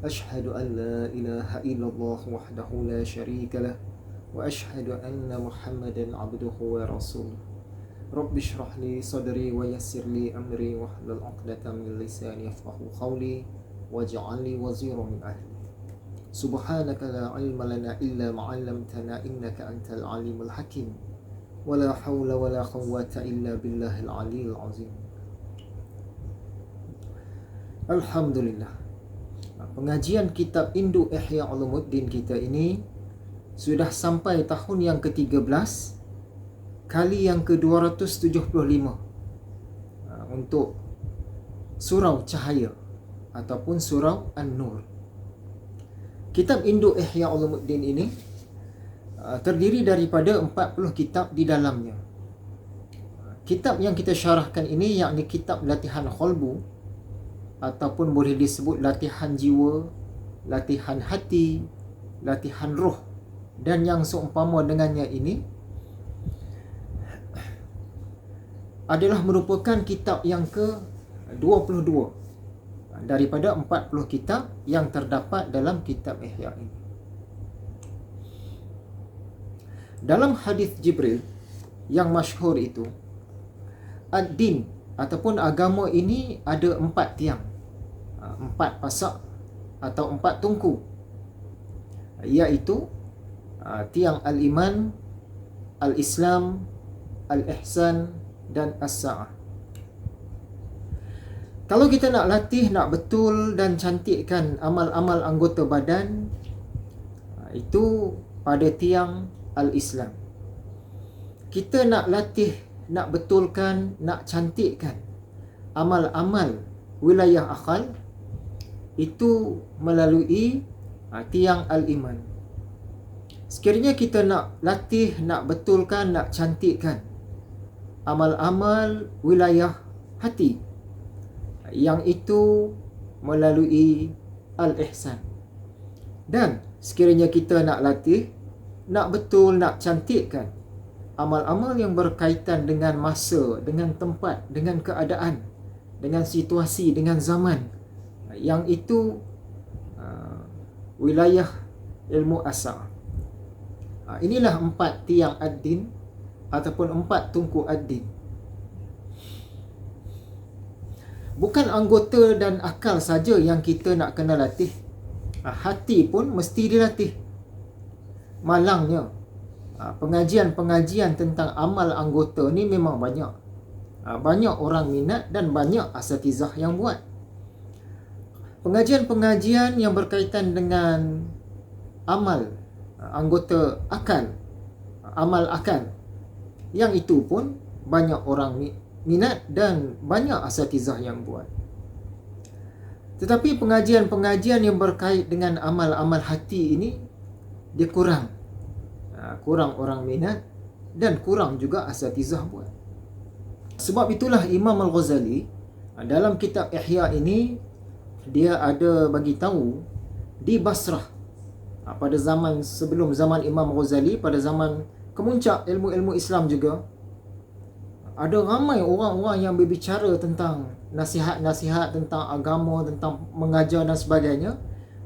أشهد أن لا إله إلا الله وحده لا شريك له وأشهد أن محمدا عبده ورسوله رب اشرح لي صدري ويسر لي أمري واحلل عقدة من لساني يفقهوا قولي واجعل لي وزيرا من أهلي سبحانك لا علم لنا إلا ما علمتنا إنك أنت العليم الحكيم ولا حول ولا قوة إلا بالله العلي العظيم. Alhamdulillah, pengajian kitab Induk Ihya Ulumuddin kita ini sudah sampai tahun yang ke-13, kali yang ke-275 untuk surau Cahaya ataupun surau An-Nur. Kitab Induk Ihya Ulumuddin ini terdiri daripada 40 kitab di dalamnya. Kitab yang kita syarahkan ini yakni kitab latihan qalbu ataupun boleh disebut latihan jiwa, latihan hati, latihan roh, dan yang seumpama dengannya ini adalah merupakan kitab yang ke-22 daripada 40 kitab yang terdapat dalam kitab Ihya ini. Dalam hadis Jibril yang masyhur itu, ad-din ataupun agama ini ada 4 tiang, 4 pasak atau 4 tungku, iaitu tiang al-iman, al-islam, al-ihsan dan as-sa'ah. Kalau kita nak latih, nak betul dan cantikkan amal-amal anggota badan, itu pada tiang al-islam. Kita nak latih, nak betulkan, nak cantikkan amal-amal wilayah akal, itu melalui tiang al-iman. Sekiranya kita nak latih, nak betulkan, nak cantikkan amal-amal wilayah hati, yang itu melalui al-ihsan. Dan sekiranya kita nak latih, nak betul, nak cantikkan amal-amal yang berkaitan dengan masa, dengan tempat, dengan keadaan, dengan situasi, dengan zaman, yang itu wilayah ilmu asar. Inilah 4 tiang ad-din ataupun 4 tungku ad-din. Bukan anggota dan akal saja yang kita nak kena latih, hati pun mesti dilatih. Malangnya pengajian-pengajian tentang amal anggota ni memang banyak. Banyak orang minat dan banyak asatizah yang buat. Pengajian-pengajian yang berkaitan dengan amal anggota akal, amal akal, yang itu pun banyak orang minat dan banyak asatizah yang buat. Tetapi pengajian-pengajian yang berkait dengan amal-amal hati ini, dia kurang orang minat dan kurang juga asatizah buat. Sebab itulah Imam Al-Ghazali dalam kitab Ihya ini, dia ada bagi tahu di Basrah, pada zaman sebelum zaman Imam Ghazali, pada zaman kemuncak ilmu-ilmu Islam juga, ada ramai orang-orang yang berbicara tentang nasihat-nasihat tentang agama, tentang mengajar dan sebagainya.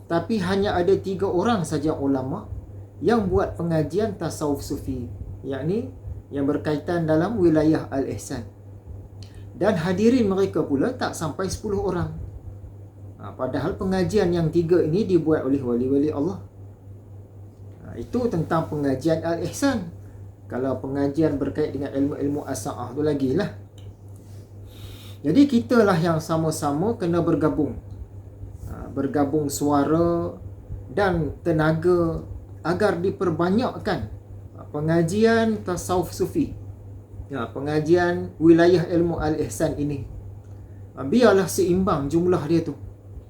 Tapi hanya ada 3 orang saja ulama yang buat pengajian tasawuf sufi, yakni yang berkaitan dalam wilayah al-ihsan. Dan hadirin mereka pula tak sampai 10 orang. Padahal pengajian yang 3 ini dibuat oleh wali-wali Allah. Itu tentang pengajian al-ihsan. Kalau pengajian berkait dengan ilmu-ilmu as-sa'ah tu lagilah. Jadi kitalah yang sama-sama kena bergabung. Bergabung suara dan tenaga agar diperbanyakkan pengajian tasawuf sufi, pengajian wilayah ilmu al-ihsan ini. Biarlah seimbang jumlah dia tu,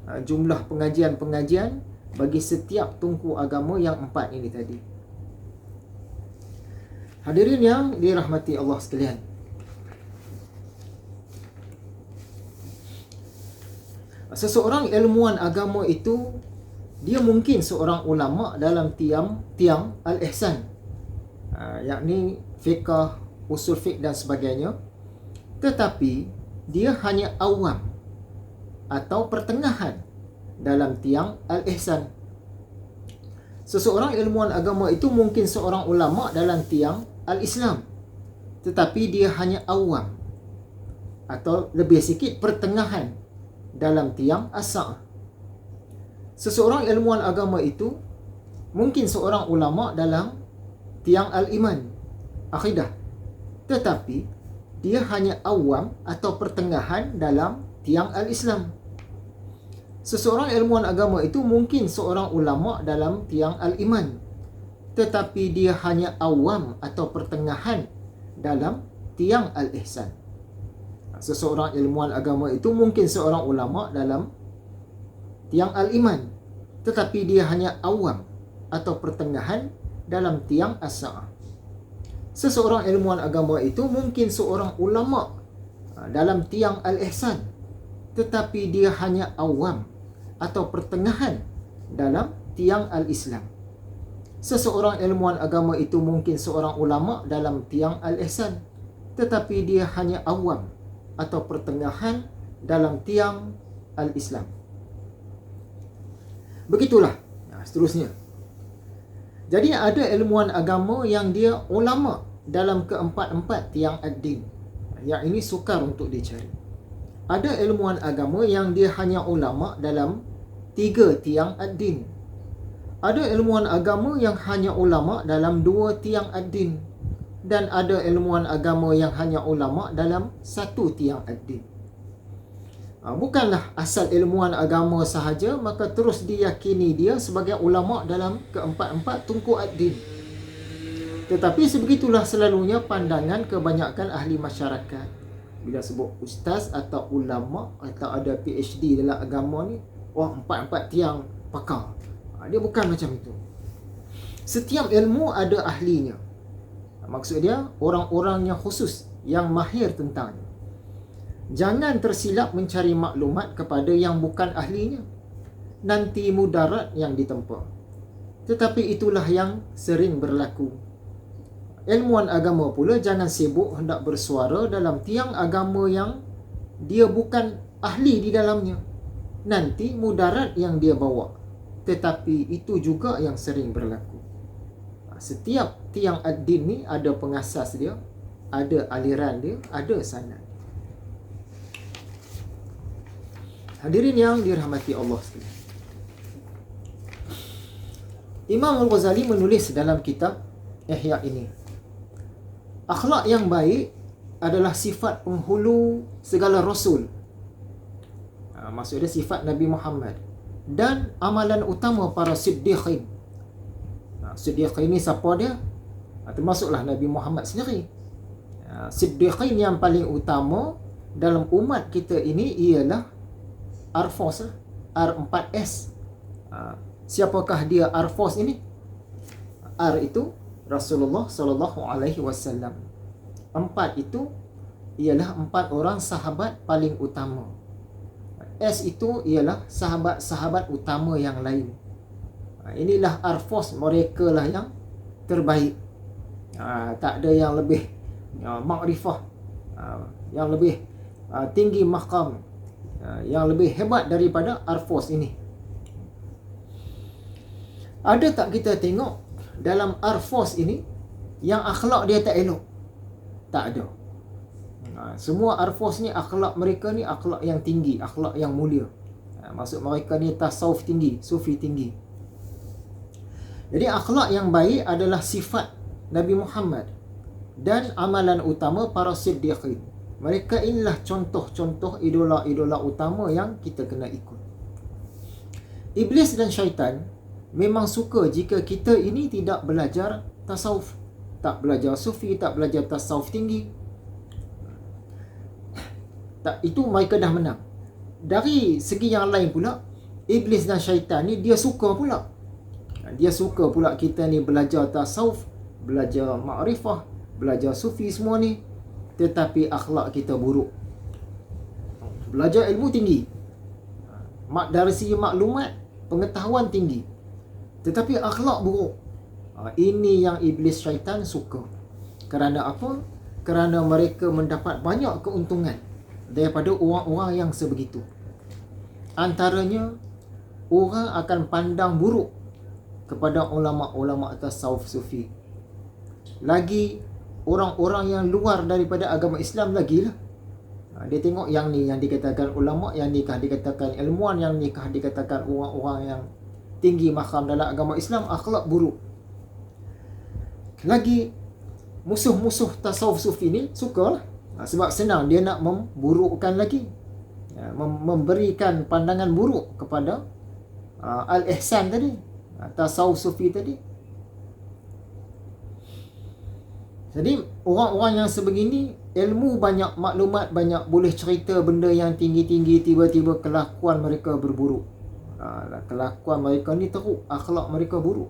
jumlah pengajian-pengajian bagi setiap tungku agama yang 4 ini tadi. Hadirin yang dirahmati Allah sekalian, seseorang ilmuwan agama itu, dia mungkin seorang ulama dalam tiang al-ihsan, yakni fiqh, usul fiqh dan sebagainya, tetapi dia hanya awam atau pertengahan dalam tiang al-ihsan. Seseorang ilmuwan agama itu mungkin seorang ulama dalam tiang al-Islam, tetapi dia hanya awam atau lebih sikit pertengahan dalam tiang as-sa'ah. Seseorang ilmuwan agama itu mungkin seorang ulama dalam tiang al-iman, akidah, tetapi dia hanya awam atau pertengahan dalam tiang al-Islam. Seseorang ilmuwan agama itu mungkin seorang ulama dalam tiang al-iman, tetapi dia hanya awam atau pertengahan dalam tiang al-ihsan. Seseorang ilmuwan agama itu mungkin seorang ulama dalam tiang al-iman, tetapi dia hanya awam atau pertengahan dalam tiang as-sa'ah. Seseorang ilmuwan agama itu mungkin seorang ulama dalam tiang al-ihsan, tetapi dia hanya awam atau pertengahan dalam tiang al-Islam. Seseorang ilmuwan agama itu mungkin seorang ulama dalam tiang al-ihsan, tetapi dia hanya awam atau pertengahan dalam tiang al-Islam. Begitulah seterusnya. Jadi ada ilmuwan agama yang dia ulama dalam keempat-empat tiang ad-din. Yang ini sukar untuk dicari. Ada ilmuwan agama yang dia hanya ulama dalam 3 tiang ad-din. Ada ilmuwan agama yang hanya ulama dalam 2 tiang ad-din. Dan ada ilmuwan agama yang hanya ulama dalam 1 tiang ad-din. Bukanlah asal ilmuwan agama sahaja maka terus diyakini dia sebagai ulama dalam keempat-empat tungku ad-din. Tetapi sebegitulah selalunya pandangan kebanyakan ahli masyarakat. Bila sebut ustaz atau ulama atau ada PhD dalam agama ni, wah, 4 tiang pakar. Dia bukan macam itu. Setiap ilmu ada ahlinya. Maksud dia orang-orang yang khusus, yang mahir tentangnya. Jangan tersilap mencari maklumat kepada yang bukan ahlinya. Nanti mudarat yang ditempa. Tetapi itulah yang sering berlaku. Ilmuwan agama pula jangan sibuk hendak bersuara dalam tiang agama yang dia bukan ahli di dalamnya. Nanti mudarat yang dia bawa. Tetapi itu juga yang sering berlaku. Setiap tiang ad-din ni ada pengasas dia, ada aliran dia, ada sanad. Hadirin yang dirahmati Allah sekalian. Imam Al-Ghazali menulis dalam kitab Ihya ini, akhlak yang baik adalah sifat penghulu segala rasul. Maksudnya sifat Nabi Muhammad dan amalan utama para siddiqin. Siddiqin ni siapa dia? Termasuklah Nabi Muhammad sendiri. Siddiqin yang paling utama dalam umat kita ini ialah Arfos, R4S. Siapakah dia Arfos ini? R itu Rasulullah sallallahu alaihi wasallam. 4 itu ialah 4 orang sahabat paling utama. S itu ialah sahabat-sahabat utama yang lain. Inilah arfos, mereka lah yang terbaik. Tak ada yang lebih makrifah, yang lebih tinggi maqam, yang lebih hebat daripada arfos ini. Ada tak kita tengok dalam arfos ini yang akhlak dia tak elok? Tak ada. Semua arfos ni akhlak mereka ni akhlak yang tinggi, akhlak yang mulia. Maksud mereka ni tasawuf tinggi, sufi tinggi. Jadi akhlak yang baik adalah sifat Nabi Muhammad dan amalan utama para siddiqin. Mereka inilah contoh-contoh idola-idola utama yang kita kena ikut. Iblis dan syaitan memang suka jika kita ini tidak belajar tasawuf, tak belajar sufi, tak belajar tasawuf tinggi. Tak, itu mereka dah menang. Dari segi yang lain pula, iblis dan syaitan ni dia suka pula. Dia suka pula kita ni belajar tasawuf, belajar ma'rifah, belajar sufi semua ni, tetapi akhlak kita buruk. Belajar ilmu tinggi, dari segi maklumat, pengetahuan tinggi, tetapi akhlak buruk. Ini yang iblis syaitan suka. Kerana apa? Kerana mereka mendapat banyak keuntungan daripada orang-orang yang sebegitu. Antaranya orang akan pandang buruk kepada ulama-ulama tasawuf sufi. Lagi orang-orang yang luar daripada agama Islam lagi lah. Dia tengok yang ni yang dikatakan ulama, yang ni kah dikatakan ilmuwan, yang ni kah dikatakan orang-orang yang tinggi makam dalam agama Islam, akhlak buruk. Lagi musuh-musuh tasawuf sufi ni sukalah. Sebab senang dia nak memburukkan lagi, memberikan pandangan buruk kepada Al-Ihsan tadi, tasawuf sufi tadi. Jadi orang-orang yang sebegini, ilmu banyak, maklumat banyak, boleh cerita benda yang tinggi-tinggi, tiba-tiba kelakuan mereka berburuk. Kelakuan mereka ni teruk, akhlak mereka buruk.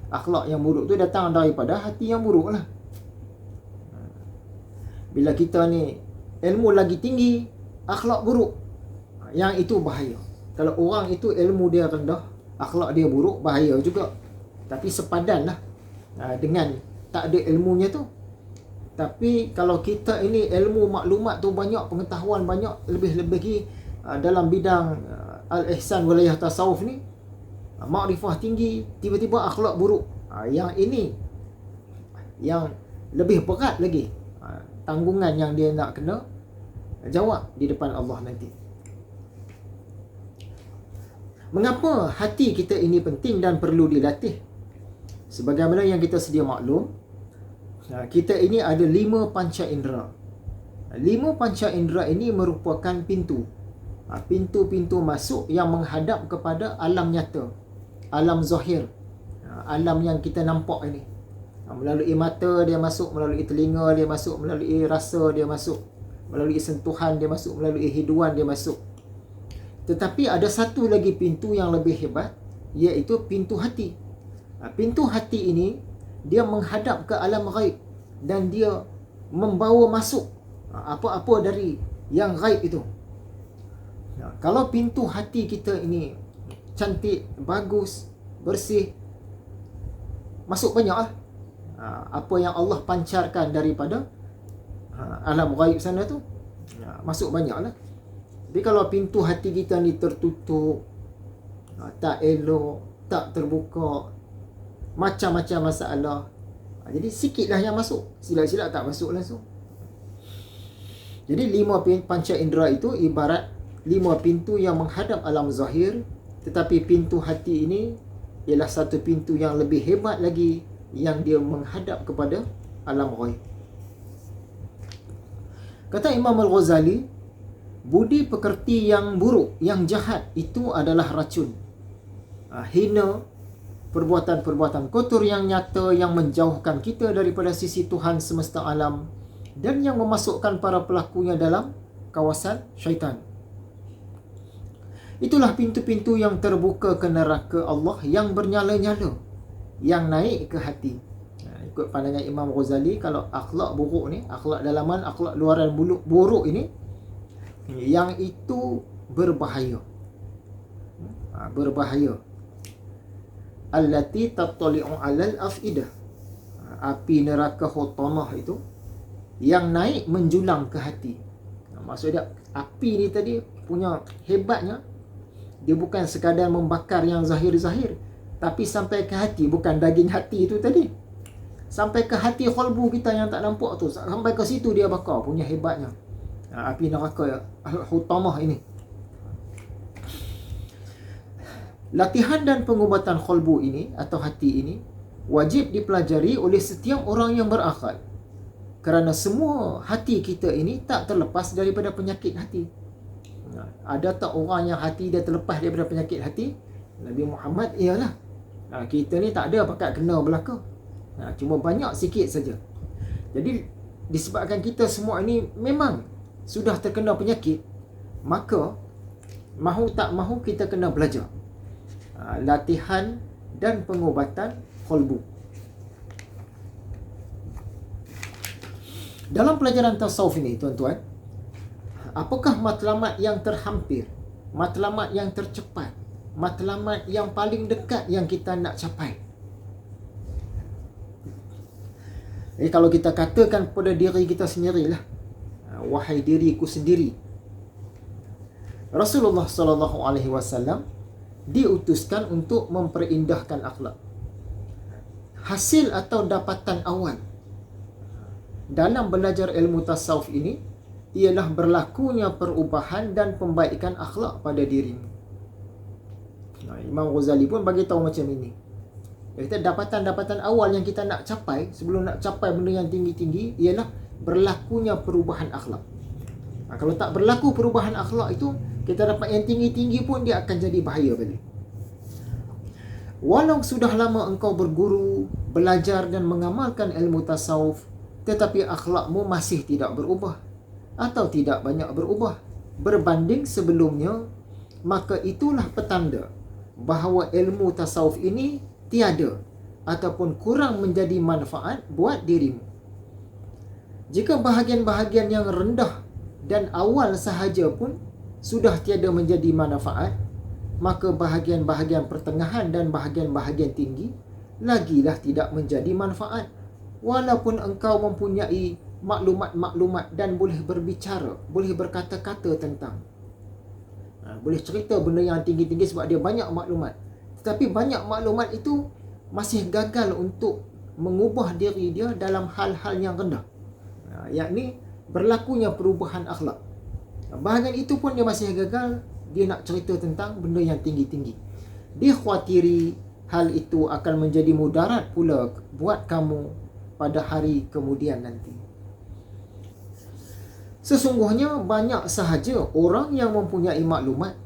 Akhlak yang buruk tu datang daripada hati yang buruk lah. Bila kita ni ilmu lagi tinggi, akhlak buruk, yang itu bahaya. Kalau orang itu ilmu dia rendah, akhlak dia buruk, bahaya juga. Tapi sepadanlah dengan tak ada ilmunya tu. Tapi kalau kita ini ilmu maklumat tu banyak, pengetahuan banyak, lebih-lebih dalam bidang Al-Ihsan wilayah tasawuf ni, makrifah tinggi, tiba-tiba akhlak buruk, yang ini yang lebih berat lagi tanggungan yang dia nak kena jawab di depan Allah nanti. Mengapa hati kita ini penting dan perlu dilatih? Sebagaimana yang kita sedia maklum, kita ini ada 5 panca indera. 5 panca indera ini merupakan pintu. Pintu-pintu masuk yang menghadap kepada alam nyata, alam zahir, alam yang kita nampak ini. Melalui mata dia masuk, melalui telinga dia masuk, melalui rasa dia masuk, melalui sentuhan dia masuk, melalui hiduan dia masuk. Tetapi ada satu lagi pintu yang lebih hebat, iaitu pintu hati. Pintu hati ini dia menghadap ke alam ghaib dan dia membawa masuk apa-apa dari yang ghaib itu. Kalau pintu hati kita ini cantik, bagus, bersih, masuk banyak lah apa yang Allah pancarkan daripada alam ghaib sana tu, masuk banyak lah. Tapi kalau pintu hati kita ni tertutup, tak elok, tak terbuka, macam-macam masalah, jadi sikitlah yang masuk, silap-silap tak masuk langsung. Jadi 5 panca indera itu ibarat 5 pintu yang menghadap alam zahir, tetapi pintu hati ini ialah satu pintu yang lebih hebat lagi, yang dia menghadap kepada alam ghaib. Kata Imam Al-Ghazali, budi pekerti yang buruk, yang jahat, itu adalah racun. Hina, perbuatan-perbuatan kotor yang nyata, yang menjauhkan kita daripada sisi Tuhan semesta alam, dan yang memasukkan para pelakunya dalam kawasan syaitan. Itulah pintu-pintu yang terbuka ke neraka Allah yang bernyala-nyala, yang naik ke hati. Ikut pandangan Imam Ghazali, kalau akhlak buruk ni, akhlak dalaman, akhlak luaran buruk ini, yang itu berbahaya. Berbahaya. Allati tattali'u 'alal afidah. Api neraka hutamah itu yang naik menjulang ke hati. Maksud dia, api ni tadi punya hebatnya, dia bukan sekadar membakar yang zahir-zahir, tapi sampai ke hati, bukan daging hati itu tadi, sampai ke hati qalbu kita yang tak nampak tu, sampai ke situ dia bakar, punya hebatnya api neraka hutamah ini. Latihan dan pengubatan qalbu ini atau hati ini wajib dipelajari oleh setiap orang yang berakal, kerana semua hati kita ini tak terlepas daripada penyakit hati. Ada tak orang yang hati dia terlepas daripada penyakit hati? Nabi Muhammad ialah. Kita ni tak ada pakat kena belaka, cuma banyak sikit saja. Jadi disebabkan kita semua ini memang sudah terkena penyakit, maka mahu tak mahu kita kena belajar latihan dan pengubatan qalbu. Dalam pelajaran tasawuf ini, tuan-tuan, apakah matlamat yang terhampir, matlamat yang tercepat, matlamat yang paling dekat yang kita nak capai? Jadi kalau kita katakan kepada diri kita sendirilah, wahai diriku sendiri, Rasulullah SAW diutuskan untuk memperindahkan akhlak. Hasil atau dapatan awal dalam belajar ilmu tasawuf ini ialah berlakunya perubahan dan pembaikan akhlak pada dirimu. Imam Ghazali pun bagi tahu macam ini. Kita dapatan-dapatan awal yang kita nak capai sebelum nak capai benda yang tinggi-tinggi ialah berlakunya perubahan akhlak. Kalau tak berlaku perubahan akhlak itu, kita dapat yang tinggi-tinggi pun dia akan jadi bahaya balik. Walau sudah lama engkau berguru, belajar dan mengamalkan ilmu tasawuf, tetapi akhlakmu masih tidak berubah atau tidak banyak berubah berbanding sebelumnya, maka itulah petanda bahawa ilmu tasawuf ini tiada ataupun kurang menjadi manfaat buat dirimu. Jika bahagian-bahagian yang rendah dan awal sahaja pun sudah tiada menjadi manfaat, maka bahagian-bahagian pertengahan dan bahagian-bahagian tinggi lagilah tidak menjadi manfaat. Walaupun engkau mempunyai maklumat-maklumat dan boleh berbicara, boleh berkata-kata tentang, boleh cerita benda yang tinggi-tinggi sebab dia banyak maklumat. Tetapi banyak maklumat itu masih gagal untuk mengubah diri dia dalam hal-hal yang rendah, yakni berlakunya perubahan akhlak. Bahagian itu pun dia masih gagal. Dia nak cerita tentang benda yang tinggi-tinggi. Dia khawatiri hal itu akan menjadi mudarat pula buat kamu pada hari kemudian nanti. Sesungguhnya banyak sahaja orang yang mempunyai maklumat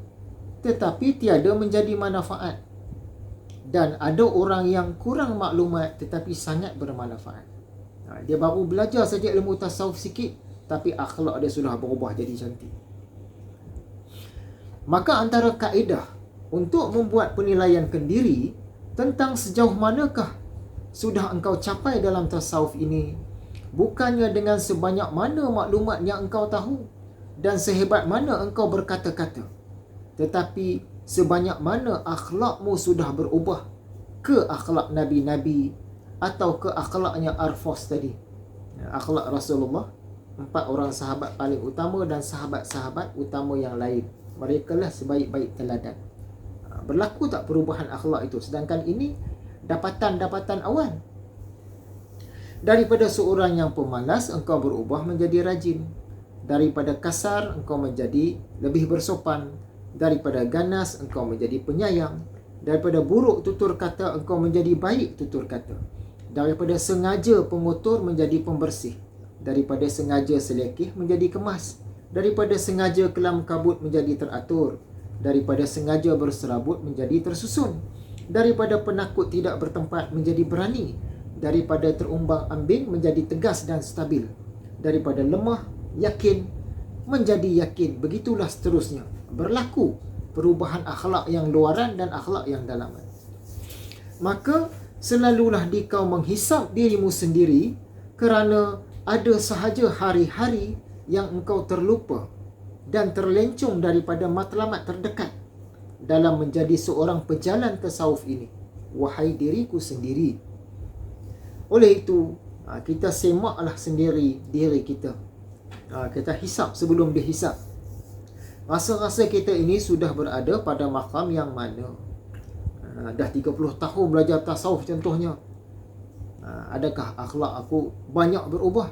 tetapi tiada menjadi manfaat, dan ada orang yang kurang maklumat tetapi sangat bermanfaat. Dia baru belajar saja ilmu tasawuf sikit, tapi akhlak dia sudah berubah jadi cantik. Maka antara kaedah untuk membuat penilaian kendiri tentang sejauh manakah sudah engkau capai dalam tasawuf ini, bukannya dengan sebanyak mana maklumat yang engkau tahu dan sehebat mana engkau berkata-kata, tetapi sebanyak mana akhlakmu sudah berubah ke akhlak Nabi-Nabi atau ke akhlaknya Arfos tadi, akhlak Rasulullah, 4 orang sahabat paling utama dan sahabat-sahabat utama yang lain. Mereka lah sebaik-baik teladan. Berlaku tak perubahan akhlak itu? Sedangkan ini dapatan-dapatan awal. Daripada seorang yang pemalas, engkau berubah menjadi rajin. Daripada kasar, engkau menjadi lebih bersopan. Daripada ganas, engkau menjadi penyayang. Daripada buruk tutur kata, engkau menjadi baik tutur kata. Daripada sengaja pengotor menjadi pembersih. Daripada sengaja selekeh menjadi kemas. Daripada sengaja kelam kabut menjadi teratur. Daripada sengaja berserabut menjadi tersusun. Daripada penakut tidak bertempat menjadi berani. Daripada terumbang ambing menjadi tegas dan stabil. Daripada lemah, yakin menjadi yakin. Begitulah seterusnya. Berlaku perubahan akhlak yang luaran dan akhlak yang dalaman. Maka selalulah dikau menghisap dirimu sendiri, kerana ada sahaja hari-hari yang engkau terlupa dan terlencong daripada matlamat terdekat dalam menjadi seorang pejalan tasawuf ini. Wahai diriku sendiri. Oleh itu, kita semaklah sendiri diri kita. Kita hisap sebelum dihisap. Rasa-rasa kita ini sudah berada pada maqam yang mana? Dah 30 tahun belajar tasawuf contohnya. Adakah akhlak aku banyak berubah?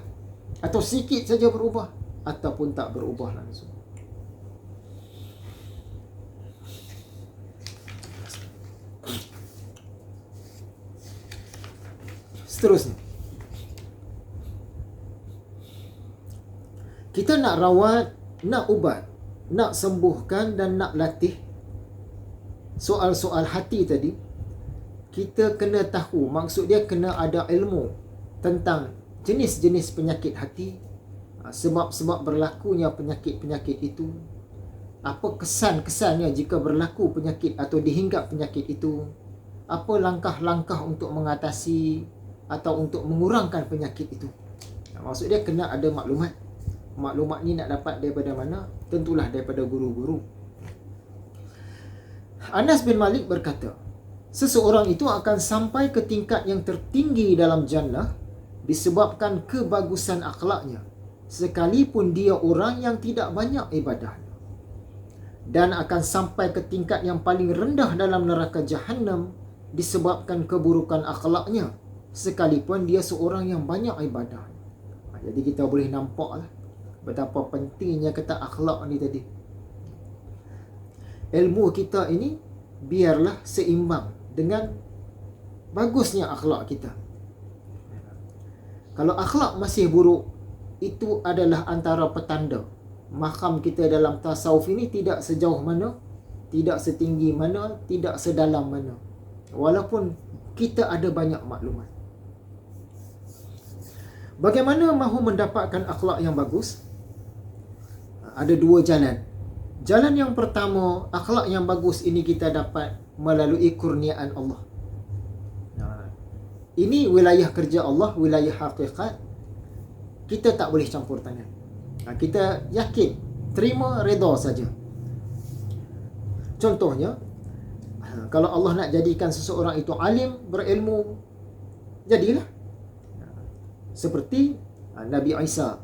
Atau sikit saja berubah? Ataupun tak berubah langsung? Seterusnya, kita nak rawat, nak ubat, nak sembuhkan dan nak latih soal-soal hati tadi, kita kena tahu, maksud dia kena ada ilmu tentang jenis-jenis penyakit hati, sebab-sebab berlakunya penyakit-penyakit itu, apa kesan-kesannya jika berlaku penyakit atau dihinggap penyakit itu, apa langkah-langkah untuk mengatasi atau untuk mengurangkan penyakit itu. Maksud dia kena ada maklumat. Maklumat ni nak dapat daripada mana? Tentulah daripada guru-guru. Anas bin Malik berkata, seseorang itu akan sampai ke tingkat yang tertinggi dalam jannah disebabkan kebagusan akhlaknya, sekalipun dia orang yang tidak banyak ibadah. dan akan sampai ke tingkat yang paling rendah dalam neraka Jahannam disebabkan keburukan akhlaknya, sekalipun dia seorang yang banyak ibadah. Jadi kita boleh nampaklah betapa pentingnya kata akhlak ni tadi. Ilmu kita ini biarlah seimbang dengan bagusnya akhlak kita. Kalau akhlak masih buruk, itu adalah antara petanda makam kita dalam tasawuf ini tidak sejauh mana, tidak setinggi mana, tidak sedalam mana, walaupun kita ada banyak maklumat. Bagaimana mahu mendapatkan akhlak yang bagus? Ada dua jalan. Jalan yang pertama, akhlak yang bagus ini kita dapat melalui kurniaan Allah. Ini wilayah kerja Allah, wilayah hakikat. Kita tak boleh campur tangan. Kita yakin, terima, reda saja. Contohnya, kalau Allah nak jadikan seseorang itu alim, berilmu, jadilah. Seperti Nabi Isa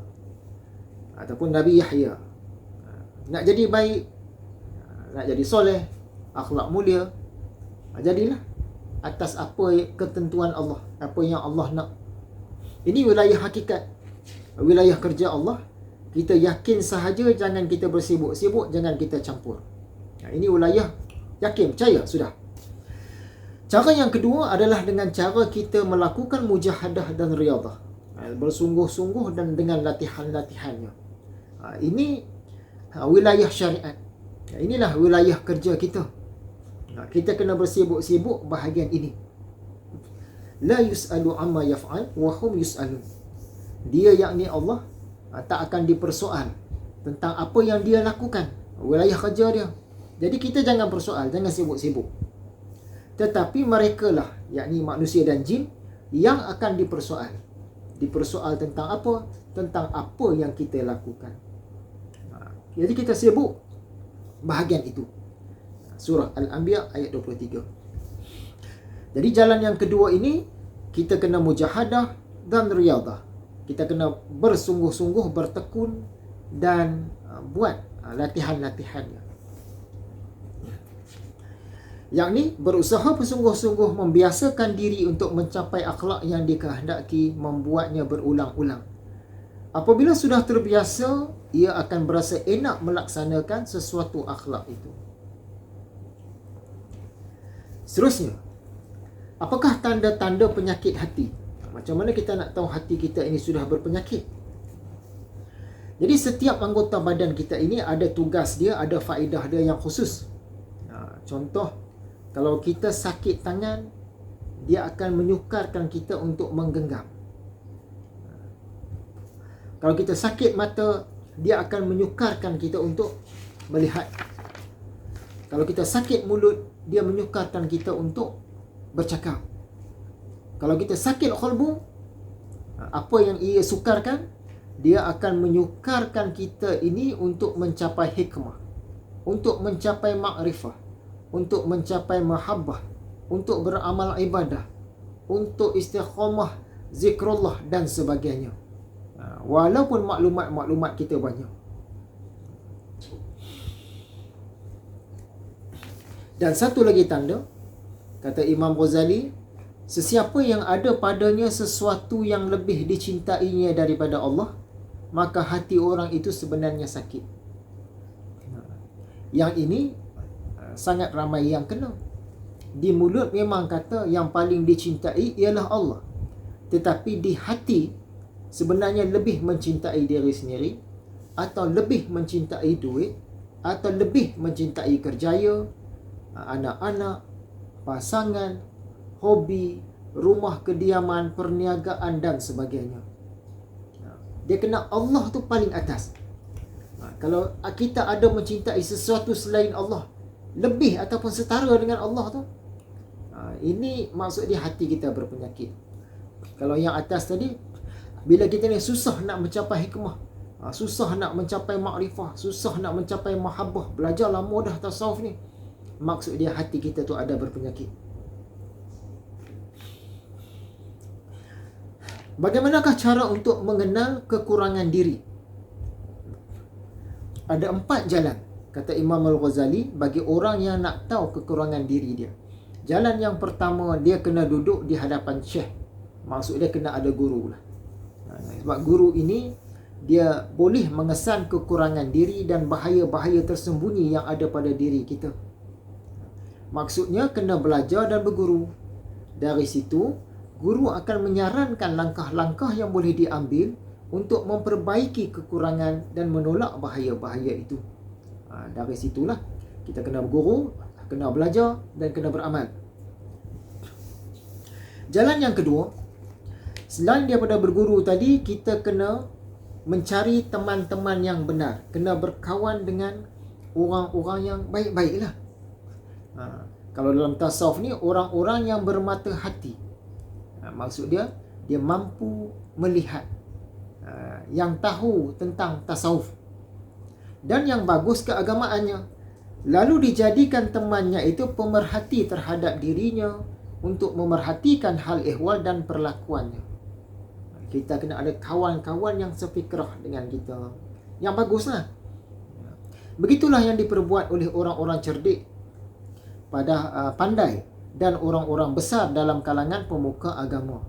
ataupun Nabi Yahya. Nak jadi baik, nak jadi soleh, akhlak mulia, jadilah atas apa ketentuan Allah, apa yang Allah nak. Ini wilayah hakikat, wilayah kerja Allah. Kita yakin sahaja, jangan kita bersibuk-sibuk, jangan kita campur. Ini wilayah yakin, percaya, sudah. Cara yang kedua adalah dengan cara kita melakukan mujahadah dan riadah, bersungguh-sungguh dan dengan latihan-latihannya. Ini wilayah syariat. Inilah wilayah kerja kita. Kita kena bersibuk-sibuk bahagian ini. La yus'alu amma yaf'al wa hum yus'alun. Dia yakni Allah tak akan dipersoal tentang apa yang dia lakukan, wilayah kerja dia. Jadi kita jangan persoal, jangan sibuk-sibuk. Tetapi mereka lah, yakni manusia dan jin, yang akan dipersoal. Dipersoal tentang apa? Tentang apa yang kita lakukan. Jadi kita sibuk bahagian itu. Surah Al-Anbiya ayat 23. Jadi jalan yang kedua ini, kita kena mujahadah dan riadah. Kita kena bersungguh-sungguh, bertekun dan buat latihan-latihannya. Yang ni berusaha bersungguh-sungguh membiasakan diri untuk mencapai akhlak yang dikehendaki, membuatnya berulang-ulang. Apabila sudah terbiasa, ia akan berasa enak melaksanakan sesuatu akhlak itu. Seterusnya, apakah tanda-tanda penyakit hati? Macam mana kita nak tahu hati kita ini sudah berpenyakit? Jadi setiap anggota badan kita ini ada tugas dia, ada faedah dia yang khusus. Contoh, kalau kita sakit tangan, dia akan menyukarkan kita untuk menggenggam. Kalau kita sakit mata, dia akan menyukarkan kita untuk melihat. Kalau kita sakit mulut, dia menyukarkan kita untuk bercakap. Kalau kita sakit qalbu, apa yang ia sukarkan, dia akan menyukarkan kita ini untuk mencapai hikmah, untuk mencapai makrifah, untuk mencapai mahabbah, untuk beramal ibadah, untuk istiqamah, zikrullah dan sebagainya. Walaupun maklumat-maklumat kita banyak. Dan satu lagi tanda, kata Imam Ghazali, sesiapa yang ada padanya sesuatu yang lebih dicintainya daripada Allah, maka hati orang itu sebenarnya sakit. Yang ini sangat ramai yang kena. Di mulut memang kata yang paling dicintai ialah Allah, tetapi di hati sebenarnya lebih mencintai diri sendiri, atau lebih mencintai duit, atau lebih mencintai kerjaya, anak-anak, pasangan, hobi, rumah kediaman, perniagaan dan sebagainya. Dia kena Allah tu paling atas. Kalau kita ada mencintai sesuatu selain Allah, lebih ataupun setara dengan Allah tu, ini maksud dia hati kita berpenyakit. Kalau yang atas tadi, bila kita ni susah nak mencapai hikmah, susah nak mencapai makrifah, susah nak mencapai mahabbah, belajar lama dah tasawuf ni, maksud dia hati kita tu ada berpenyakit. Bagaimanakah cara untuk mengenal kekurangan diri? Ada 4 jalan. kata Imam Al-Ghazali, bagi orang yang nak tahu kekurangan diri dia, jalan yang pertama, dia kena duduk di hadapan syekh. Maksud dia kena ada guru lah. Sebab guru ini dia boleh mengesan kekurangan diri dan bahaya-bahaya tersembunyi yang ada pada diri kita. Maksudnya kena belajar dan berguru. Dari situ, guru akan menyarankan langkah-langkah yang boleh diambil untuk memperbaiki kekurangan dan menolak bahaya-bahaya itu. Dari situlah kita kena berguru, kena belajar dan kena beramal. Jalan yang kedua, selain daripada berguru tadi, kita kena mencari teman-teman yang benar. Kena berkawan dengan orang-orang yang baik-baiklah. Kalau dalam tasawuf ni, orang-orang yang bermata hati. Maksud dia mampu melihat, yang tahu tentang tasawuf dan yang bagus keagamaannya. Lalu dijadikan temannya itu pemerhati terhadap dirinya untuk memerhatikan hal ehwal dan perlakuannya. Kita kena ada kawan-kawan yang sefikrah dengan kita, yang baguslah. Begitulah yang diperbuat oleh orang-orang cerdik, pandai dan orang-orang besar dalam kalangan pemuka agama.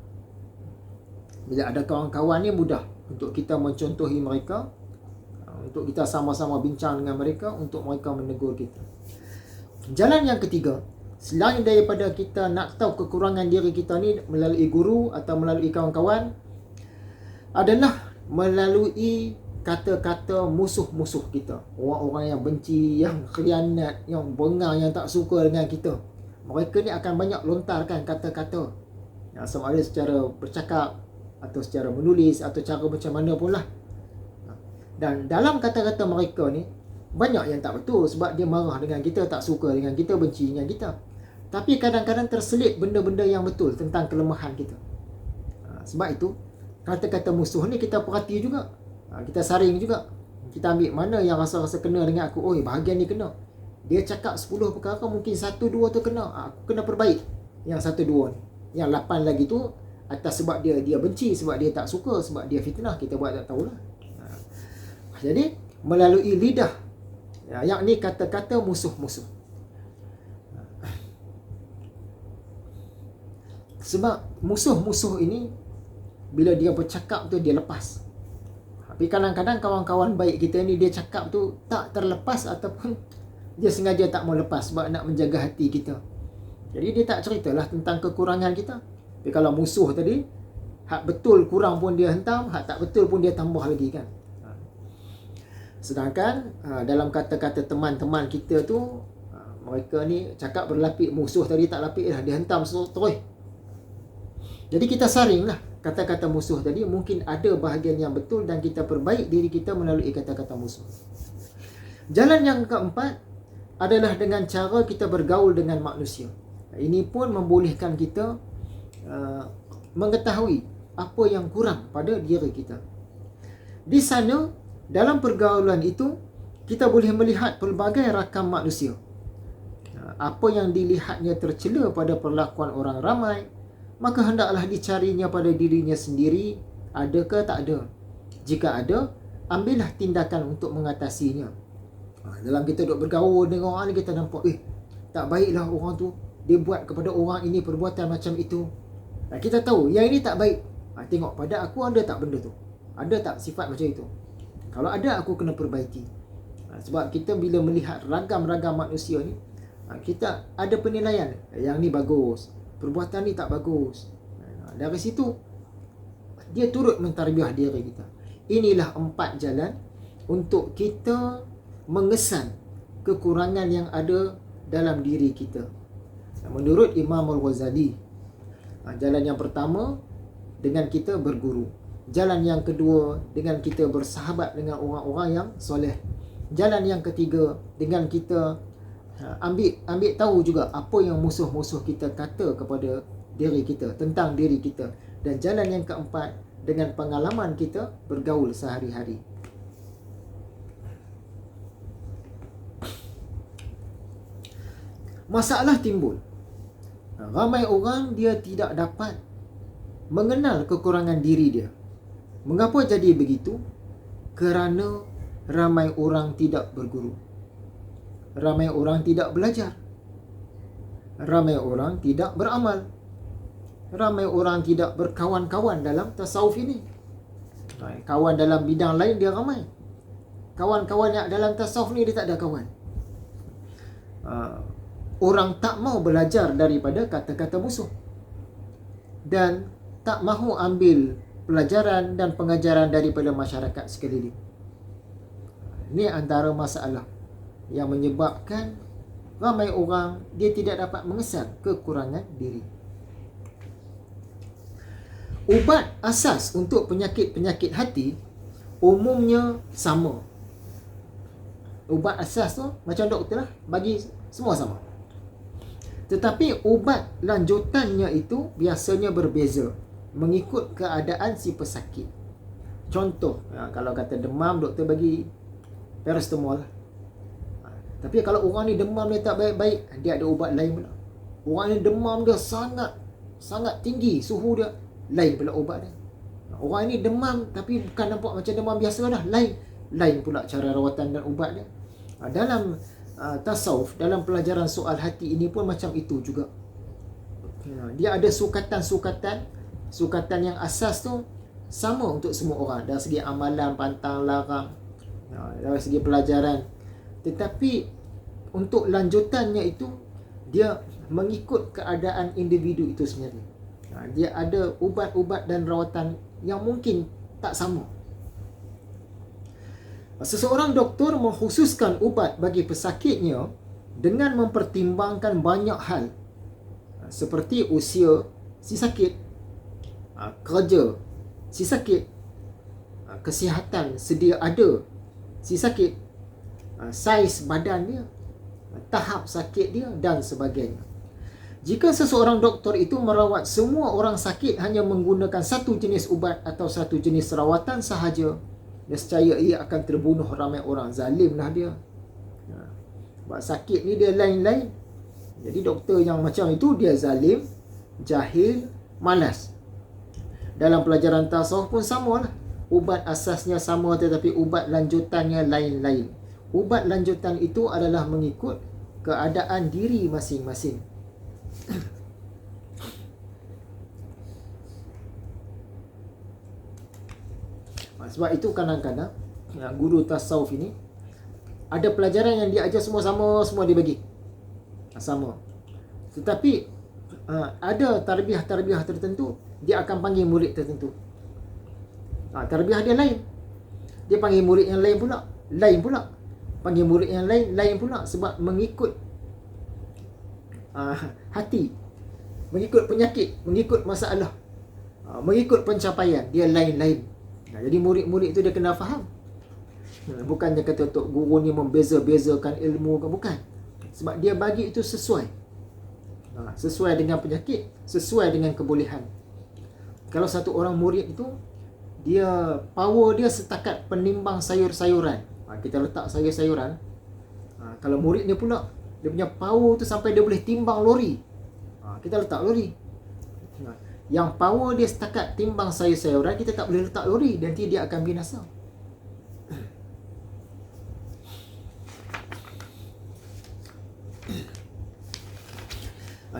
Bila ada kawan-kawan ni, mudah untuk kita mencontohi mereka, untuk kita sama-sama bincang dengan mereka, untuk mereka menegur kita. Jalan yang ketiga, selain daripada kita nak tahu kekurangan diri kita ni melalui guru atau melalui kawan-kawan, adalah melalui kata-kata musuh-musuh kita. Orang-orang yang benci, yang khianat, yang bengar, yang tak suka dengan kita. Mereka ni akan banyak lontarkan kata-kata, sama ada secara bercakap atau secara menulis atau cara macam mana pun lah. Dan dalam kata-kata mereka ni, banyak yang tak betul sebab dia marah dengan kita, tak suka dengan kita, benci dengan kita. Tapi kadang-kadang terselit benda-benda yang betul tentang kelemahan kita. Sebab itu, kata-kata musuh ni kita perhati juga. Kita saring juga. Kita ambil mana yang rasa-rasa kena dengan aku. Oh, bahagian ni kena. Dia cakap 10 perkara, mungkin 1-2 tu kena. Aku kena perbaik yang 1-2 ni. Yang 8 lagi tu, atas sebab dia benci, sebab dia tak suka, sebab dia fitnah, kita buat tak tahulah. Jadi, melalui lidah, yang ni kata-kata musuh-musuh. Sebab musuh-musuh ini, bila dia bercakap tu, dia lepas. Tapi kadang-kadang kawan-kawan baik kita ni, dia cakap tu tak terlepas ataupun dia sengaja tak mau lepas sebab nak menjaga hati kita. Jadi dia tak ceritalah tentang kekurangan kita. Tapi kalau musuh tadi, hak betul kurang pun dia hentam, hak tak betul pun dia tambah lagi kan. Sedangkan dalam kata-kata teman-teman kita tu, mereka ni cakap berlapik, musuh tadi tak lapik lah, dia hentam terus. Jadi kita saring lah kata-kata musuh tadi, mungkin ada bahagian yang betul dan kita perbaik diri kita melalui kata-kata musuh. Jalan yang keempat adalah dengan cara kita bergaul dengan manusia. Ini pun membolehkan kita mengetahui apa yang kurang pada diri kita. Di sana, dalam pergaulan itu, kita boleh melihat pelbagai rakam manusia. Apa yang dilihatnya tercela pada perlakuan orang ramai, maka hendaklah dicarinya pada dirinya sendiri, ada ke tak ada. Jika ada, ambillah tindakan untuk mengatasinya. Dalam kita duduk bergaul dengan orang ni, kita nampak, tak baiklah orang tu, dia buat kepada orang ini perbuatan macam itu. Kita tahu, yang ini tak baik. Tengok pada aku ada tak benda tu? Ada tak sifat macam itu? Kalau ada, aku kena perbaiki. Sebab kita bila melihat ragam-ragam manusia ni, kita ada penilaian. Yang ni bagus, perbuatan ni tak bagus. Dari situ, dia turut mentarbiah diri kita. Inilah 4 jalan untuk kita mengesan kekurangan yang ada dalam diri kita. Menurut Imam Al-Ghazali, jalan yang pertama, dengan kita berguru. Jalan yang kedua, dengan kita bersahabat dengan orang-orang yang soleh. Jalan yang ketiga, dengan kita ambil tahu juga apa yang musuh-musuh kita kata kepada diri kita, tentang diri kita. Dan jalan yang keempat, dengan pengalaman kita bergaul sehari-hari. Masalah timbul. Ramai orang dia tidak dapat mengenal kekurangan diri dia. Mengapa jadi begitu? Kerana ramai orang tidak berguru. ramai orang tidak belajar. Ramai orang tidak beramal. Ramai orang tidak berkawan-kawan dalam tasawuf ini. Kawan dalam bidang lain dia ramai. Kawan-kawan yang dalam tasawuf ni dia tak ada kawan. Orang tak mau belajar daripada kata-kata musuh. Dan tak mahu ambil pelajaran dan pengajaran daripada masyarakat sekeliling. Ini antara masalah yang menyebabkan ramai orang dia tidak dapat mengesan kekurangan diri. Ubat asas untuk penyakit-penyakit hati umumnya sama. Ubat asas tu macam doktor lah, bagi semua sama. Tetapi ubat lanjutannya itu biasanya berbeza mengikut keadaan si pesakit. Contoh, kalau kata demam, doktor bagi paracetamol. Tapi kalau orang ni demam dia tak baik-baik, dia ada ubat lain pula. Orang ni demam dia sangat tinggi suhu dia, lain pula ubat dia. Orang ni demam tapi bukan nampak macam demam biasa dah, lain pula cara rawatan dan ubat dia. Dalam tasawuf, dalam pelajaran soal hati ini pun macam itu juga. Dia ada sukatan yang asas tu sama untuk semua orang dari segi amalan, pantang larang, dari segi pelajaran. Tetapi untuk lanjutannya itu dia mengikut keadaan individu itu sendiri. Dia ada ubat-ubat dan rawatan yang mungkin tak sama. Seseorang doktor mengkhususkan ubat bagi pesakitnya dengan mempertimbangkan banyak hal, seperti usia si sakit, kerja si sakit, kesihatan sedia ada si sakit, saiz badan dia, tahap sakit dia dan sebagainya. Jika seseorang doktor itu merawat semua orang sakit hanya menggunakan satu jenis ubat atau satu jenis rawatan sahaja, nescaya ia akan terbunuh ramai orang. Zalimlah dia. Sebab sakit ni dia lain-lain. Jadi doktor yang macam itu dia zalim, jahil, malas. Dalam pelajaran tasawuf pun samalah. Ubat asasnya sama tetapi ubat lanjutannya lain-lain. Ubat lanjutan itu adalah mengikut keadaan diri masing-masing. Sebab itu kadang-kadang guru tasawuf ini ada pelajaran yang dia ajar semua dia bagi sama. Tetapi ada tarbiyah tertentu dia akan panggil murid tertentu. Tarbiyah dia lain. Dia panggil murid yang lain pula. Panggil murid yang lain pula sebab mengikut hati, mengikut penyakit, mengikut masalah, mengikut pencapaian dia lain-lain. Jadi murid-murid itu dia kena faham. Bukan dia kata tok guru ni membeza-bezakan ilmu, bukan. Sebab dia bagi itu sesuai dengan penyakit, sesuai dengan kebolehan. Kalau satu orang murid itu dia power dia setakat penimbang sayur-sayuran, kita letak sayur-sayuran. Kalau murid dia pula dia punya power tu sampai dia boleh timbang lori, kita letak lori. Yang power dia setakat timbang sayur-sayuran, kita tak boleh letak lori, nanti dia akan binasa.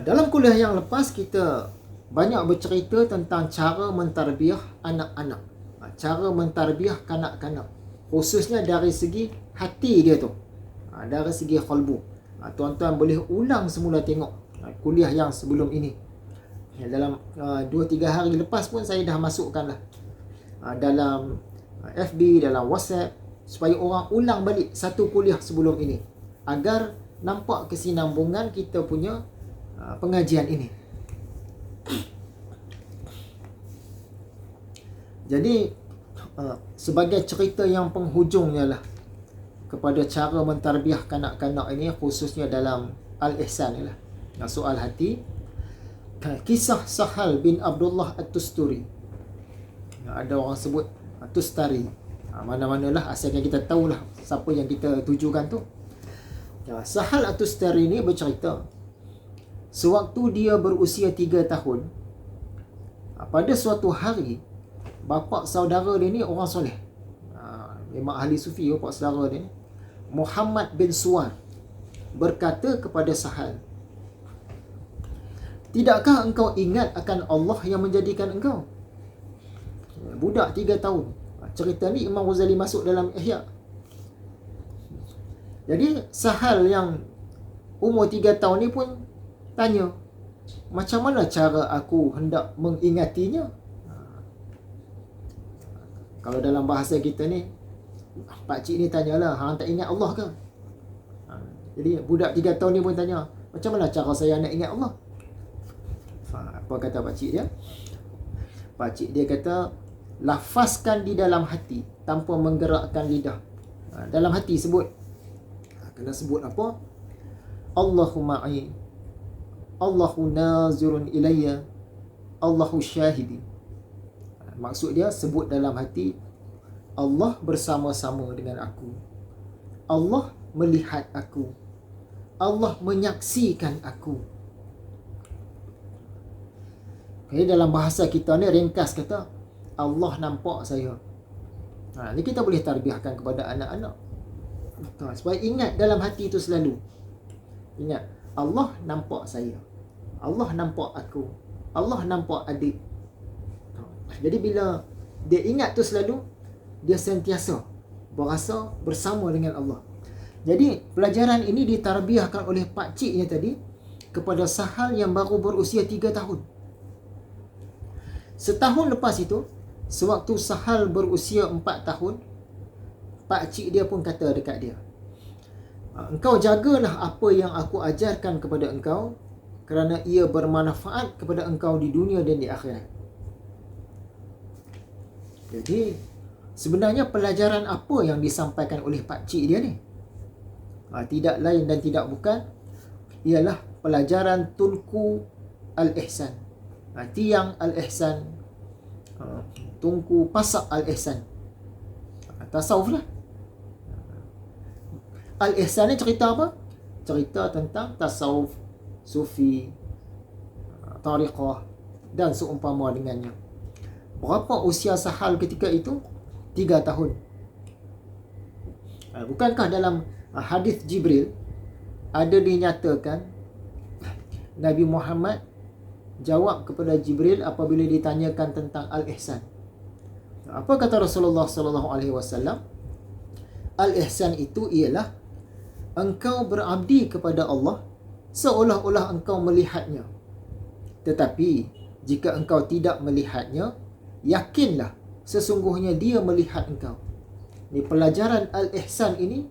Dalam kuliah yang lepas kita banyak bercerita tentang cara mentarbiah anak-anak, cara mentarbiah kanak-kanak, khususnya dari segi hati dia tu, dari segi qalbu. Tuan-tuan boleh ulang semula tengok kuliah yang sebelum ini. Dalam 2-3 hari lepas pun saya dah masukkan lah dalam FB, dalam WhatsApp, supaya orang ulang balik satu kuliah sebelum ini agar nampak kesinambungan kita punya pengajian ini. Jadi sebagai cerita yang penghujungnya lah kepada cara mentarbiah kanak-kanak ini, khususnya dalam Al-Ihsan ni lah, soal hati. Kisah Sahal bin Abdullah At-Tusturi. Ada orang sebut Tustari, mana-manalah, asalnya kita tahulah siapa yang kita tujukan tu. Sahal At-Tustari ni bercerita, sewaktu dia berusia 3 tahun, pada suatu hari bapa saudara dia ni orang soleh, memang ahli sufi. Bapa saudara dia ni Muhammad bin Suwar. berkata kepada Sahal, "Tidakkah engkau ingat akan Allah yang menjadikan engkau?" Budak 3 tahun. Cerita ni Imam Ghazali masuk dalam Ihya. Jadi Sahal yang umur 3 tahun ni pun tanya, macam mana cara aku hendak mengingatinya? Kalau dalam bahasa kita ni, pakcik ni tanyalah, hang tak ingat Allah ke? Jadi budak 3 tahun ni pun tanya, macam mana cara saya nak ingat Allah? Apa kata pakcik dia? Pakcik dia kata, lafazkan di dalam hati tanpa menggerakkan lidah. Dalam hati sebut. Kena sebut apa? Allahu ma'i, Allahu nazirun ilayya, Allahu syahidi. Maksud dia, sebut dalam hati, Allah bersama-sama dengan aku, Allah melihat aku, Allah menyaksikan aku. Okay, dalam bahasa kita ni ringkas kata, Allah nampak saya. Ni kita boleh tarbiahkan kepada anak-anak. Supaya ingat dalam hati itu selalu. Ingat, Allah nampak saya, Allah nampak aku, Allah nampak adik. Jadi bila dia ingat tu selalu, dia sentiasa berasa bersama dengan Allah. Jadi pelajaran ini ditarbiahkan oleh pakciknya tadi kepada Sahal yang baru berusia 3 tahun. Setahun lepas itu, sewaktu Sahal berusia 4 tahun, pakcik dia pun kata dekat dia, engkau jagalah apa yang aku ajarkan kepada engkau, kerana ia bermanfaat kepada engkau di dunia dan di akhirat. Jadi sebenarnya pelajaran apa yang disampaikan oleh pakcik dia ni? Tidak lain dan tidak bukan ialah pelajaran Tunku Al-Ihsan, tiang Al-Ihsan, Tunku Pasak Al-Ihsan, tasawuf lah. Al-Ihsan ni cerita apa? Cerita tentang tasawuf, sufi, tariqah dan seumpama dengannya. Berapa usia Sahal ketika itu? 3 tahun. Bukankah dalam hadis Jibril ada dinyatakan Nabi Muhammad jawab kepada Jibril apabila ditanyakan tentang Al-Ihsan. Apa kata Rasulullah sallallahu alaihi wasallam? Al-Ihsan itu ialah engkau berabdi kepada Allah seolah-olah engkau melihatnya. Tetapi jika engkau tidak melihatnya, yakinlah sesungguhnya dia melihat engkau. Ini pelajaran Al-Ihsan ini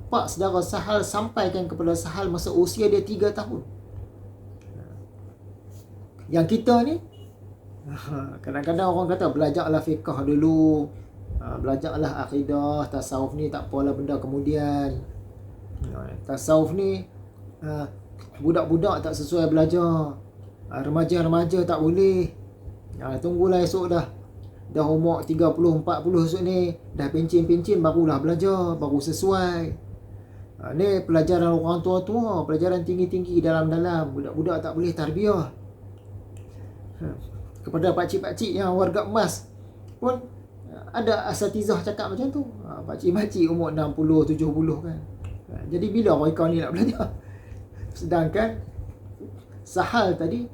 Pak Saudara Sahal sampaikan kepada Sahal masa usia dia 3 tahun. Yang kita ni kadang-kadang orang kata belajarlah fiqh dulu, belajarlah akidah, tasawuf ni tak apalah benda kemudian. Tasawuf ni budak-budak tak sesuai belajar, remaja-remaja tak boleh. Tunggulah esok dah umur 30, 40 esok ni, dah pencin-pencin barulah belajar, baru sesuai. Ni pelajaran orang tua-tua, pelajaran tinggi-tinggi dalam-dalam. Budak-budak tak boleh tarbiyah. Kepada pakcik-pakcik yang warga emas pun ada asatizah cakap macam tu. Pakcik-pakcik umur 60, 70 kan. Jadi bila mereka ni nak belajar? Sedangkan Sahal tadi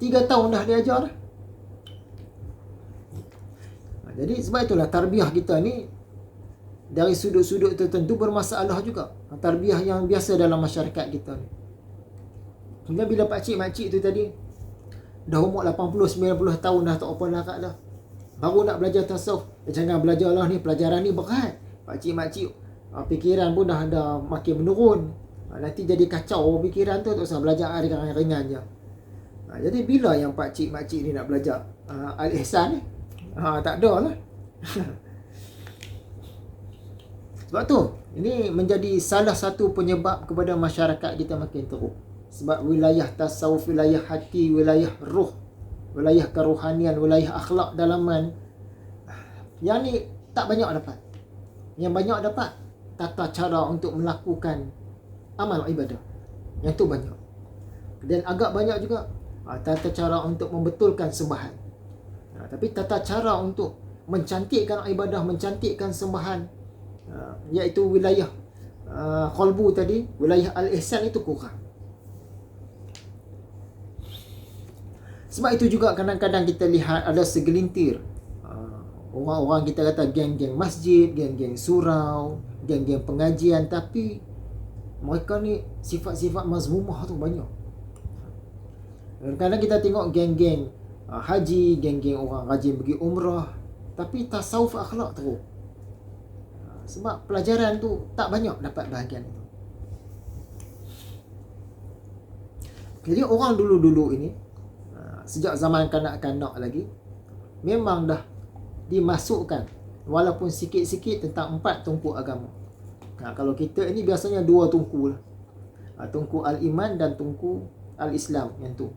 3 tahun dah dia ajar dah. Jadi sebab itulah tarbiyah kita ni dari sudut-sudut tertentu bermasalah juga. Tarbiyah yang biasa dalam masyarakat kita ni. Kemudian bila pakcik-makcik tu tadi dah umur 80, 90 tahun dah tak apa nak dah, baru nak belajar tasawuf, jangan belajarlah ni, pelajaran ni berat. Pakcik-makcik fikiran pun dah makin menurun. Nanti jadi kacau fikiran tu, tak usah belajar ringan-ringan je. Jadi bila yang pakcik-makcik ni nak belajar Al-Ihsan ni? Tak ada lah. Sebab tu ini menjadi salah satu penyebab kepada masyarakat kita makin teruk. Sebab wilayah tasawuf, wilayah hati, wilayah ruh, wilayah kerohanian, wilayah akhlak dalaman, yang ni tak banyak dapat. Yang banyak dapat tata cara untuk melakukan amal ibadah. Yang tu banyak. Dan agak banyak juga tata cara untuk membetulkan sembahan. Tapi tata cara untuk mencantikkan ibadah, mencantikkan sembahan, iaitu wilayah qalbu tadi, wilayah al-ihsan itu kurang. Sebab itu juga kadang-kadang kita lihat ada segelintir orang-orang, kita kata geng-geng masjid, geng-geng surau, geng-geng pengajian, tapi mereka ni sifat-sifat mazmumah tu banyak. Kadang-kadang kita tengok geng-geng haji, geng-geng orang rajin pergi umrah, tapi tasawuf akhlak teruk. Sebab pelajaran tu tak banyak dapat bahagian itu. Jadi orang dulu-dulu ini, sejak zaman kanak-kanak lagi, memang dah dimasukkan walaupun sikit-sikit tentang 4 tungku agama. Kalau kita ini biasanya 2 tungku lah. Tungku al-iman dan tungku al-islam yang tu.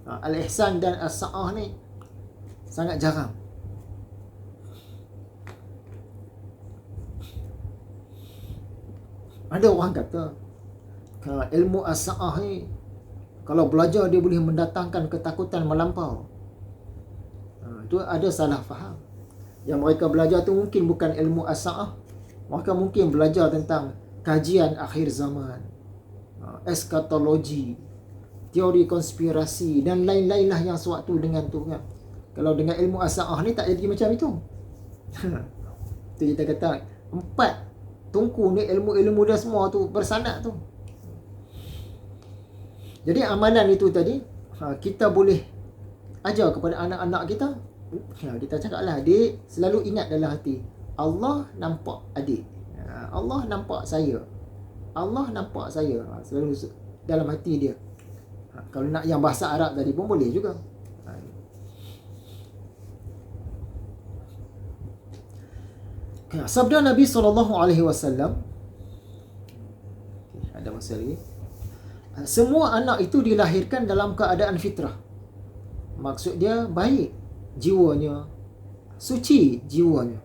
Al-ihsan dan as-sa'ah ni sangat jarang. Ada orang kata ilmu as-sa'ah ni kalau belajar dia boleh mendatangkan ketakutan melampau. Itu ada salah faham. Yang mereka belajar tu mungkin bukan ilmu as-sa'ah. Mereka mungkin belajar tentang kajian akhir zaman, eskatologi, teori konspirasi dan lain-lain lah yang sewaktu dengan tu kan. Kalau dengan ilmu as-sa'ah ni tak jadi macam itu. Tu kita kata 4 tungku ni, ilmu-ilmu dia semua tu bersanad tu. Jadi amalan itu tadi kita boleh ajar kepada anak-anak kita. Kita cakap lah, adik selalu ingat dalam hati, Allah nampak adik, Allah nampak saya, Allah nampak saya. Selalu dalam hati dia. Kalau nak yang bahasa Arab tadi pun boleh juga. Sabda Nabi SAW, ada masa lagi, semua anak itu dilahirkan dalam keadaan fitrah. Maksud dia baik jiwanya, suci jiwanya.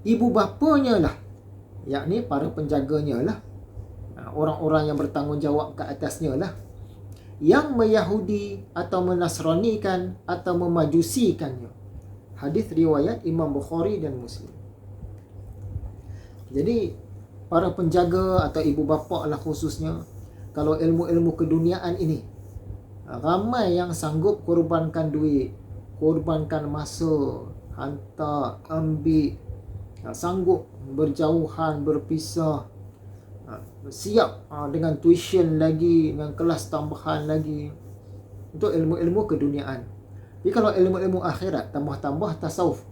Ibu bapanya lah, yakni para penjaganya lah, orang-orang yang bertanggungjawab ke atasnya lah, yang meyahudi atau menasranikan atau memajusikannya. Hadis riwayat Imam Bukhari dan Muslim. Jadi para penjaga atau ibu bapa lah khususnya, kalau ilmu-ilmu keduniaan ini, ramai yang sanggup korbankan duit, korbankan masa, hantar, ambil, sanggup berjauhan, berpisah, siap dengan tuition lagi, dengan kelas tambahan lagi, untuk ilmu-ilmu keduniaan. Tapi kalau ilmu-ilmu akhirat, tambah-tambah tasawuf,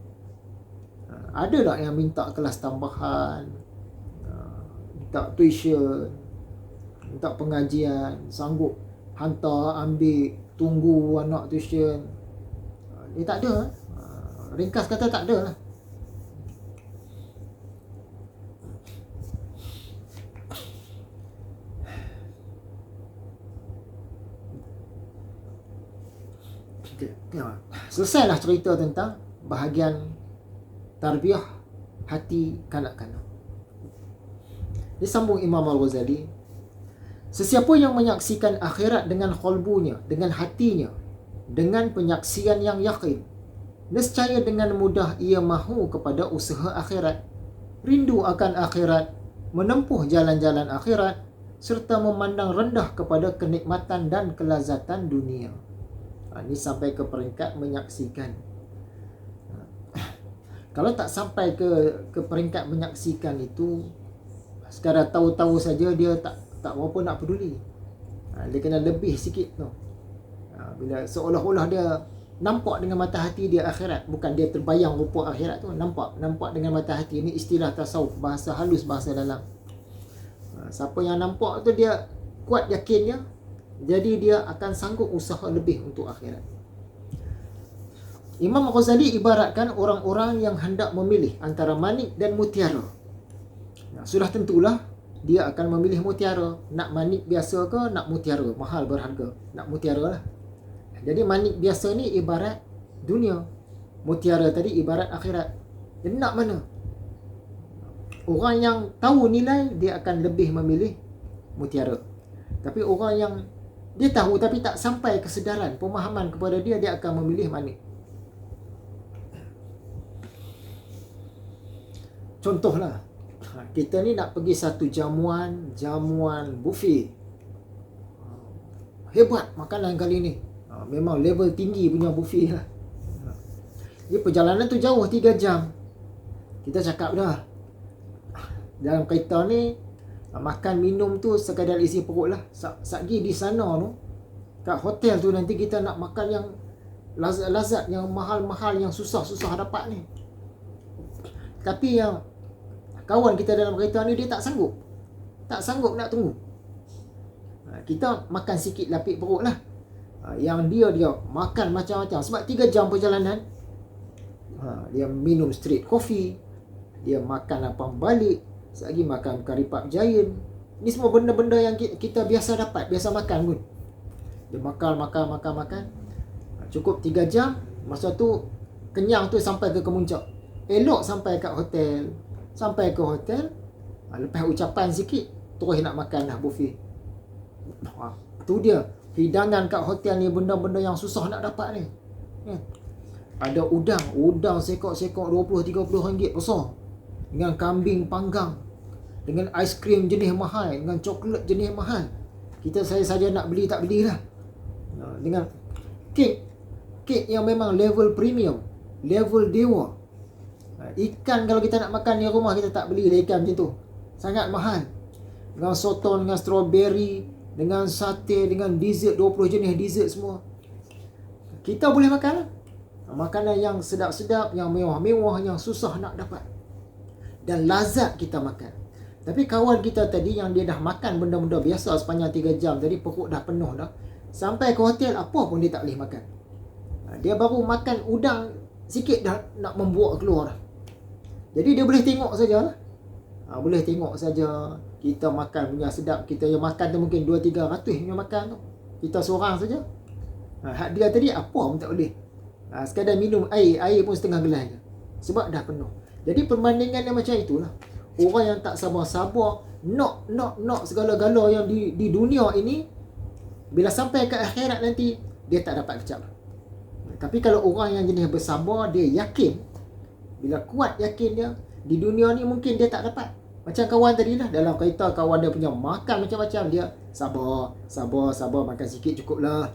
ada tak yang minta kelas tambahan, minta tuition, minta pengajian, sanggup hantar, ambil, tunggu anak tuition? Dia tak ada. Ringkas kata tak ada lah. Selesailah cerita tentang bahagian tarbiyah hati kanak-kanak. Disambung Imam Al-Ghazali, sesiapa yang menyaksikan akhirat dengan qalbunya, dengan hatinya, dengan penyaksian yang yakin, nescaya dengan mudah ia mahu kepada usaha akhirat, rindu akan akhirat, menempuh jalan-jalan akhirat, serta memandang rendah kepada kenikmatan dan kelazatan dunia. Ini sampai ke peringkat menyaksikan. Kalau tak sampai ke peringkat menyaksikan itu, sekadar tahu-tahu saja, dia tak berapa nak peduli. Dia kena lebih sikit tu. Bila seolah-olah dia nampak dengan mata hati dia akhirat, bukan dia terbayang rupa akhirat tu, nampak dengan mata hati. Ini istilah tasawuf, bahasa halus, bahasa dalam. Siapa yang nampak tu dia kuat yakinnya, jadi dia akan sanggup usaha lebih untuk akhirat. Imam Ghazali ibaratkan orang-orang yang hendak memilih antara manik dan mutiara. Sudah tentulah dia akan memilih mutiara. Nak manik biasa ke nak mutiara mahal berharga? Nak mutiara lah. Jadi manik biasa ni ibarat dunia, mutiara tadi ibarat akhirat. Jadi nak mana? Orang yang tahu nilai, dia akan lebih memilih mutiara. Tapi orang yang dia tahu tapi tak sampai kesedaran, pemahaman kepada dia, dia akan memilih manik. Contohlah, Kita ni nak pergi satu jamuan buffet. Hebat makanan kali ni. Memang level tinggi punya buffet lah. Jadi perjalanan tu jauh 3 jam. Kita cakap dah, dalam kereta ni makan minum tu sekadar isi perut lah. Sagi di sana tu, kat hotel tu nanti kita nak makan yang lazat-lazat, yang mahal-mahal, yang susah-susah dapat ni. Tapi yang kawan kita dalam kereta ni dia tak sanggup nak tunggu. Kita makan sikit lapik perut lah. Yang dia makan macam-macam. Sebab 3 jam perjalanan, dia minum straight coffee, dia makan lapang balik, lagi makan kari pap giant. Ni semua benda-benda yang kita biasa dapat, biasa makan pun. Dia makan. Cukup 3 jam, masa tu kenyang tu sampai ke kemuncak. Elok sampai kat hotel. Sampai ke hotel, lepas ucapan sikit, terus nak makan dah buffet. Tu dia, hidangan kat hotel ni benda-benda yang susah nak dapat ni. Ada udang sekok-sekok 20-30 ringgit besar. Dengan kambing panggang, dengan aiskrim jenis mahal, dengan coklat jenis mahal. Saya saja nak beli tak belilah. Dengan kek yang memang level premium, level dewa. Ikan kalau kita nak makan di rumah, kita tak belilah ikan macam tu, sangat mahal. Dengan sotong, dengan strawberry, dengan sate, dengan dessert, 20 jenis dessert semua. Kita boleh makan lah. Makanan yang sedap-sedap, yang mewah-mewah, yang susah nak dapat. Dan lazat kita makan. Tapi kawan kita tadi yang dia dah makan benda-benda biasa sepanjang 3 jam, jadi perut dah penuh dah. Sampai ke hotel, apa pun dia tak boleh makan. Dia baru makan udang sikit dah nak membuak keluar dah. Jadi dia boleh tengok saja lah. Boleh tengok saja. Kita makan punya sedap. Kita yang makan tu mungkin 200-300 punya makan tu. Kita seorang saja. Hak dia tadi apa pun tak boleh. Sekadar minum air pun setengah gelas je. Sebab dah penuh. Jadi perbandingan yang macam itulah. Orang yang tak sabar-sabar, nak segala-gala yang di dunia ini, bila sampai ke akhirat nanti, dia tak dapat kecap. Tapi kalau orang yang jenis bersabar, dia yakin, bila kuat yakin dia, di dunia ni mungkin dia tak dapat. Macam kawan tadi lah, dalam kereta kawan dia punya makan macam-macam, dia sabar, makan sikit cukup lah.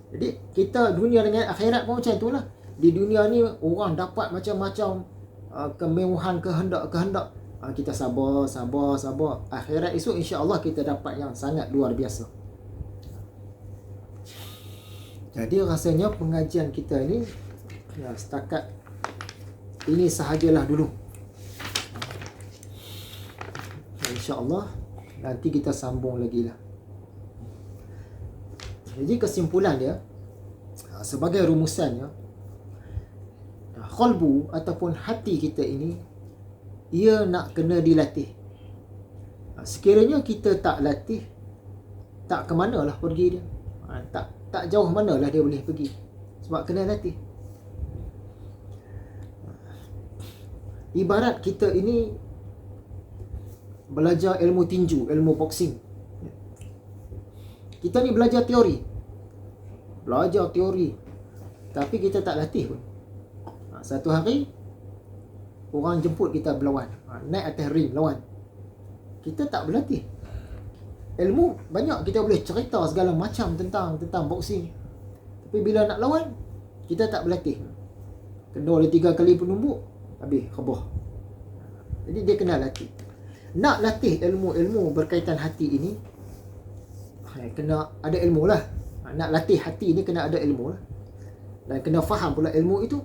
Jadi kita dunia dengan akhirat pun macam itulah. Di dunia ni orang dapat macam-macam kemewahan, kehendak. Kita sabar. Akhirat esok insya-Allah kita dapat yang sangat luar biasa. Jadi rasanya pengajian kita ini setakat ini sahajalah dulu. InsyaAllah nanti kita sambung lagi lah. Jadi kesimpulan dia, sebagai rumusannya, qalbu ataupun hati kita ini, ia nak kena dilatih. Sekiranya kita tak latih, tak ke manalah pergi dia. Tak jauh manalah dia boleh pergi. Sebab kena latih. Ibarat kita ini belajar ilmu tinju, ilmu boxing. Kita ni belajar teori, tapi kita tak latih pun. Satu hari orang jemput kita berlawan, naik atas ring lawan, kita tak berlatih. Ilmu banyak, kita boleh cerita segala macam tentang boxing, tapi bila nak lawan kita tak berlatih. Kena oleh 3 kali penumbuk, habis kebah. Jadi dia kena latih. Nak latih ilmu-ilmu berkaitan hati ini, kena ada ilmu lah. Nak latih hati ni kena ada ilmu lah. Dan kena faham pula ilmu itu,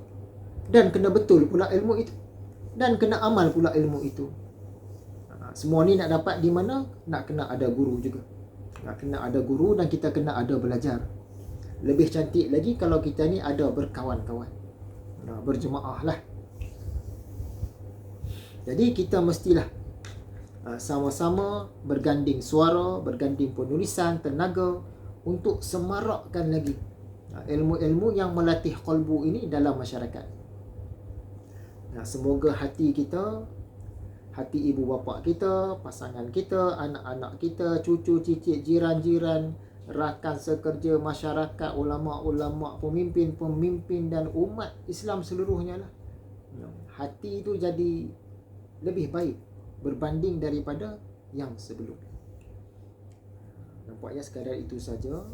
dan kena betul pula ilmu itu, dan kena amal pula ilmu itu. Semua ni nak dapat di mana? Nak kena ada guru juga. Nak kena ada guru, dan kita kena ada belajar. Lebih cantik lagi kalau kita ni ada berkawan-kawan, berjemaah lah. Jadi kita mestilah sama-sama berganding suara, berganding penulisan, tenaga untuk semarakkan lagi ilmu-ilmu yang melatih qalbu ini dalam masyarakat. Semoga hati kita, hati ibu bapa kita, pasangan kita, anak-anak kita, cucu cicit, jiran-jiran, rakan sekerja, masyarakat, ulama-ulama, pemimpin-pemimpin dan umat Islam seluruhnya lah, hati itu jadi lebih baik, berbanding daripada yang sebelum. Nampaknya sekadar itu saja.